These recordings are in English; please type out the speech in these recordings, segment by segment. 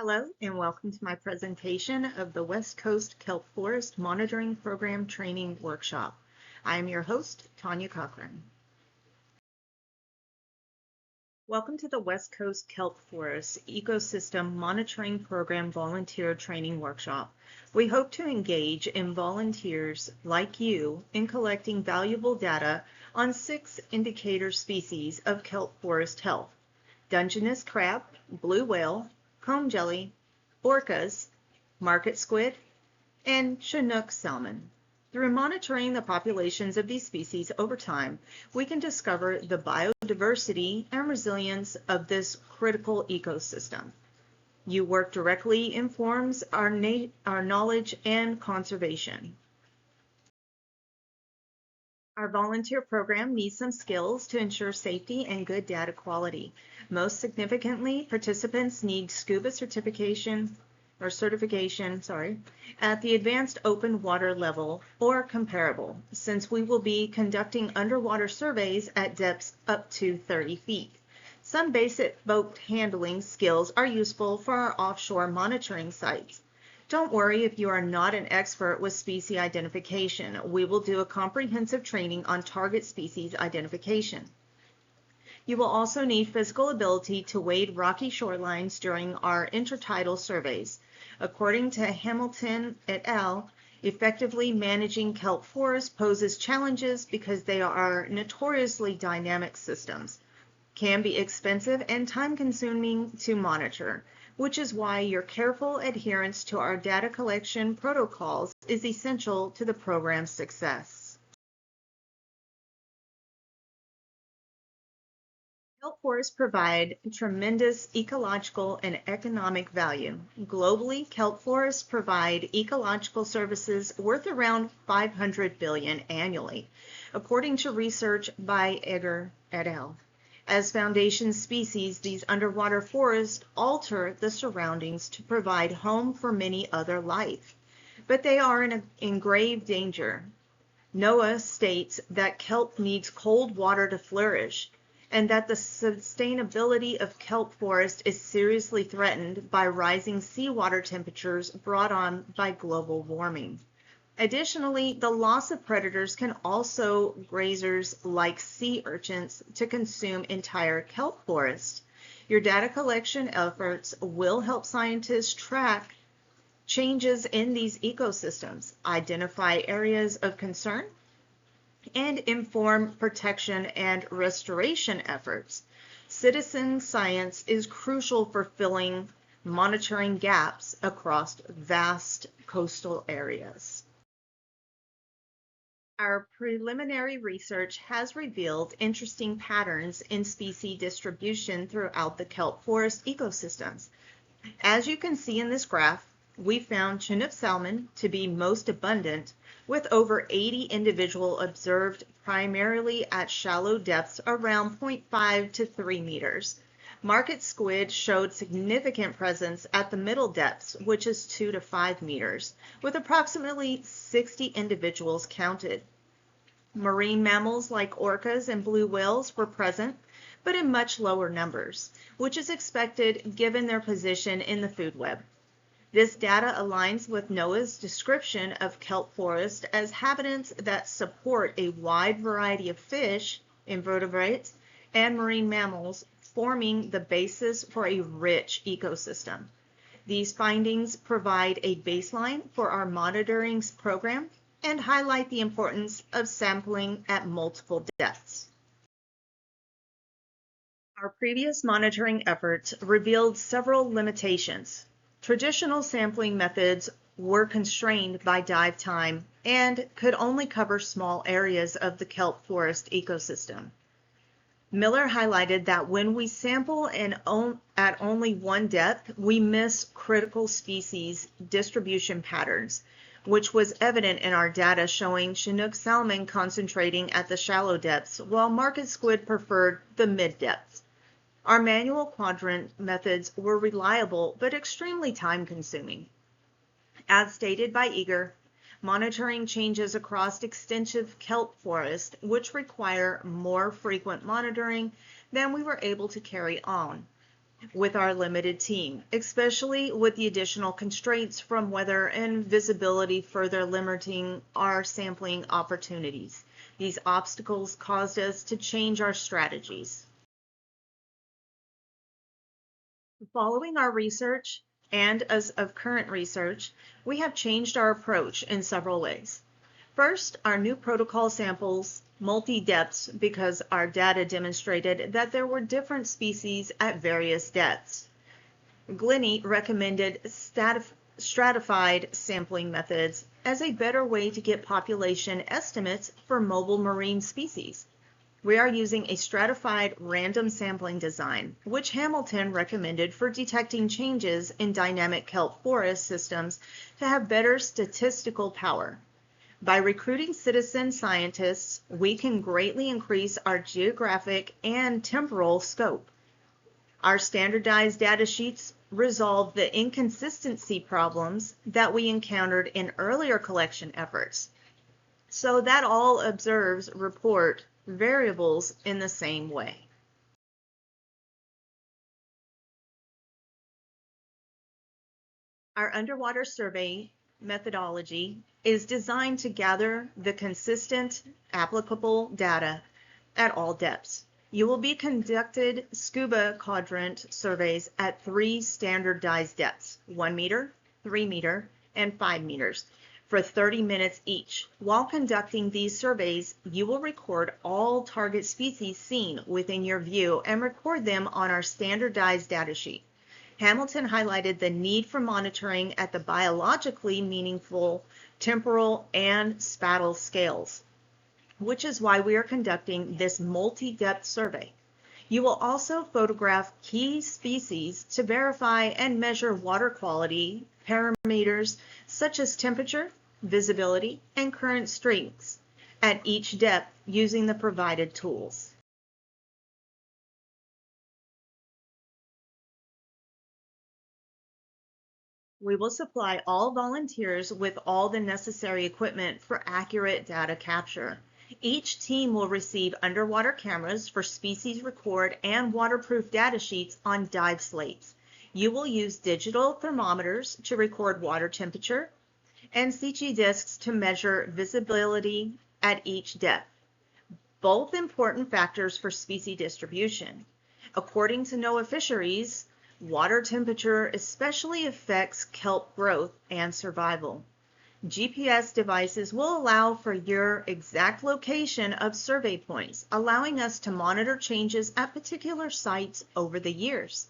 Hello and welcome to my presentation of the West Coast Kelp Forest Monitoring Program Training Workshop. I am your host, Tanya Cochran. Welcome to the West Coast Kelp Forest Ecosystem Monitoring Program Volunteer Training Workshop. We hope to engage in volunteers like you in collecting valuable data on 6 indicator species of kelp forest health: Dungeness crab, blue whale, comb jelly, orcas, market squid, and Chinook salmon. Through monitoring the populations of these species over time, we can discover the biodiversity and resilience of this critical ecosystem. Your work directly informs our knowledge and conservation. Our volunteer program needs some skills to ensure safety and good data quality. Most significantly, participants need scuba certification at the advanced open water level or comparable, since we will be conducting underwater surveys at depths up to 30 feet. Some basic boat handling skills are useful for our offshore monitoring sites. Don't worry if you are not an expert with species identification. We will do a comprehensive training on target species identification. You will also need physical ability to wade rocky shorelines during our intertidal surveys. According to Hamilton et al., effectively managing kelp forests poses challenges because they are notoriously dynamic systems, can be expensive and time-consuming to monitor, which is why your careful adherence to our data collection protocols is essential to the program's success. Kelp forests provide tremendous ecological and economic value. Globally, kelp forests provide ecological services worth around $500 billion annually, according to research by Egger et al. As foundation species, these underwater forests alter the surroundings to provide home for many other life, but they are in grave danger. NOAA states that kelp needs cold water to flourish, and that the sustainability of kelp forest is seriously threatened by rising seawater temperatures brought on by global warming. Additionally, the loss of predators can also grazers like sea urchins to consume entire kelp forests. Your data collection efforts will help scientists track changes in these ecosystems, identify areas of concern, and inform protection and restoration efforts. Citizen science is crucial for filling monitoring gaps across vast coastal areas. Our preliminary research has revealed interesting patterns in species distribution throughout the kelp forest ecosystems. As you can see in this graph, we found Chinook salmon to be most abundant, with over 80 individuals observed primarily at shallow depths around 0.5 to 3 meters. Market squid showed significant presence at the middle depths, which is 2 to 5 meters, with approximately 60 individuals counted. Marine mammals like orcas and blue whales were present, but in much lower numbers, which is expected given their position in the food web. This data aligns with NOAA's description of kelp forest as habitats that support a wide variety of fish, invertebrates, and marine mammals, forming the basis for a rich ecosystem. These findings provide a baseline for our monitoring program and highlight the importance of sampling at multiple depths. Our previous monitoring efforts revealed several limitations. Traditional sampling methods were constrained by dive time and could only cover small areas of the kelp forest ecosystem. Miller highlighted that when we sample at only one depth, we miss critical species distribution patterns, which was evident in our data showing Chinook salmon concentrating at the shallow depths, while market squid preferred the mid-depths. Our manual quadrant methods were reliable but extremely time-consuming. As stated by Eager, monitoring changes across extensive kelp forest, which require more frequent monitoring than we were able to carry on. with our limited team, especially with the additional constraints from weather and visibility further limiting our sampling opportunities. These obstacles caused us to change our strategies. Following our research and as of current research, we have changed our approach in several ways. First, our new protocol samples multi-depths because our data demonstrated that there were different species at various depths. Glennie recommended stratified sampling methods as a better way to get population estimates for mobile marine species. We are using a stratified random sampling design, which Hamilton recommended for detecting changes in dynamic kelp forest systems to have better statistical power. By recruiting citizen scientists, we can greatly increase our geographic and temporal scope. Our standardized data sheets resolve the inconsistency problems that we encountered in earlier collection efforts, so that all observers report variables in the same way. Our underwater survey methodology is designed to gather the consistent, applicable data at all depths. You will be conducted scuba quadrant surveys at 3 standardized depths, 1 meter, 3 meter, and 5 meters, for 30 minutes each. While conducting these surveys, you will record all target species seen within your view and record them on our standardized data sheet. Hamilton highlighted the need for monitoring at the biologically meaningful temporal and spatial scales, which is why we are conducting this multi-depth survey. You will also photograph key species to verify and measure water quality parameters such as temperature, visibility, and current strengths at each depth using the provided tools. We will supply all volunteers with all the necessary equipment for accurate data capture. Each team will receive underwater cameras for species record and waterproof data sheets on dive slates. You will use digital thermometers to record water temperature and CG discs to measure visibility at each depth, both important factors for species distribution. According to NOAA Fisheries, water temperature especially affects kelp growth and survival. GPS devices will allow for your exact location of survey points, allowing us to monitor changes at particular sites over the years.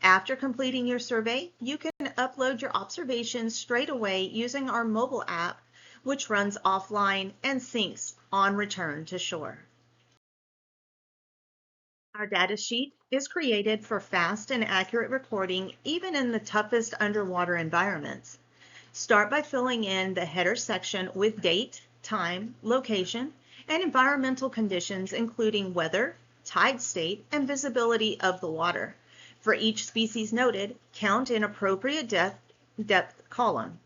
After completing your survey, you can upload your observations straight away using our mobile app, which runs offline and syncs on return to shore. Our data sheet is created for fast and accurate recording even in the toughest underwater environments. Start by filling in the header section with date, time, location, and environmental conditions including weather, tide state, and visibility of the water. For each species noted, count in appropriate depth column.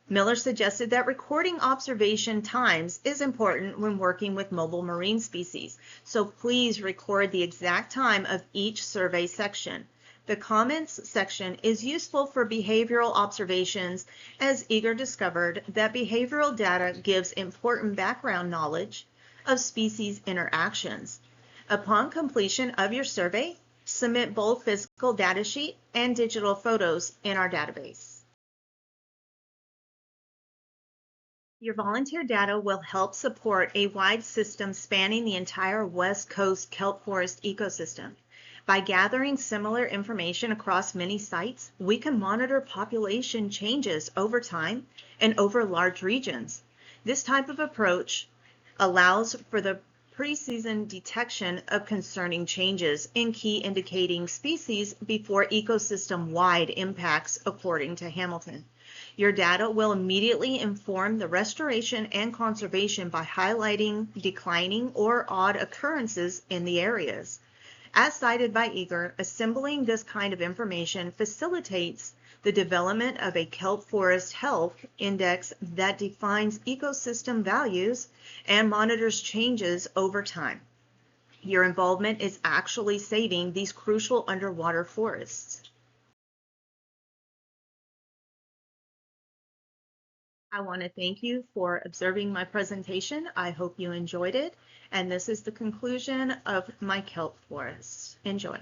Miller suggested that recording observation times is important when working with mobile marine species, so please record the exact time of each survey section. The comments section is useful for behavioral observations, as Eager discovered that behavioral data gives important background knowledge of species interactions. Upon completion of your survey, submit both physical data sheet and digital photos in our database. Your volunteer data will help support a wide system spanning the entire West Coast kelp forest ecosystem. By gathering similar information across many sites, we can monitor population changes over time and over large regions. This type of approach allows for the pre-season detection of concerning changes in key indicating species before ecosystem-wide impacts, according to Hamilton. Your data will immediately inform the restoration and conservation by highlighting declining or odd occurrences in the areas. As cited by Eager, assembling this kind of information facilitates the development of a kelp forest health index that defines ecosystem values and monitors changes over time. Your involvement is actually saving these crucial underwater forests. I want to thank you for observing my presentation. I hope you enjoyed it. And this is the conclusion of my kelp forest. Enjoy.